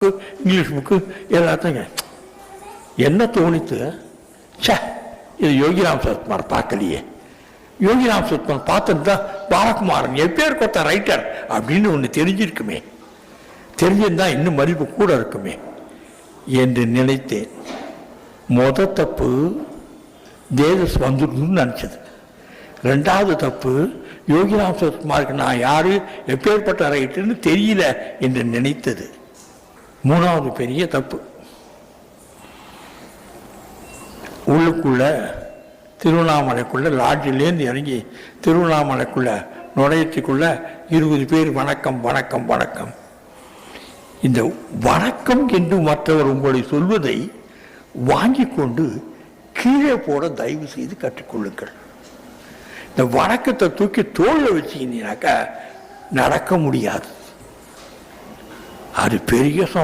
English book எல்லாத்தையும் என்ன தோணித்து, சே இது யோகிராம் சரத்குமார் பார்க்கலையே, யோகிராம் சரத்குமார் பார்த்துட்டு தான் பாலகுமாரன் எப்பேர் கொத்த ரைட்டர் அப்படின்னு ஒன்று தெரிஞ்சிருக்குமே, தெரிஞ்சிருந்தா இன்னும் மதிப்பு கூட இருக்குமே என்று நினைத்தேன். மொத தப்பு தேஜஸ் வந்துடணும்னு நினச்சது. ரெண்டாவது தப்பு யோகிராம் சரத்குமாருக்கு நான் யாரு எப்பேற்பட்ட ரைட்டர்னு தெரியல என்று நினைத்தது. மூணாவது பெரிய தப்பு, உள்ளுக்குள்ள திருவண்ணாமலைக்குள்ள லாட்ஜிலேருந்து இறங்கி திருவண்ணாமலைக்குள்ள நுழையத்துக்குள்ள 20 பேர் வணக்கம் வணக்கம் வணக்கம். இந்த வணக்கம் என்று மற்றவர் உங்களை சொல்வதை வாங்கி கொண்டு கீழே போட தயவு செய்து கற்றுக்கொள்ளுங்கள். இந்த வணக்கத்தை தூக்கி தோளில் வச்சுக்கிட்டீங்கன்னாக்கா நடக்க முடியாது. அது பெரிய சுமை.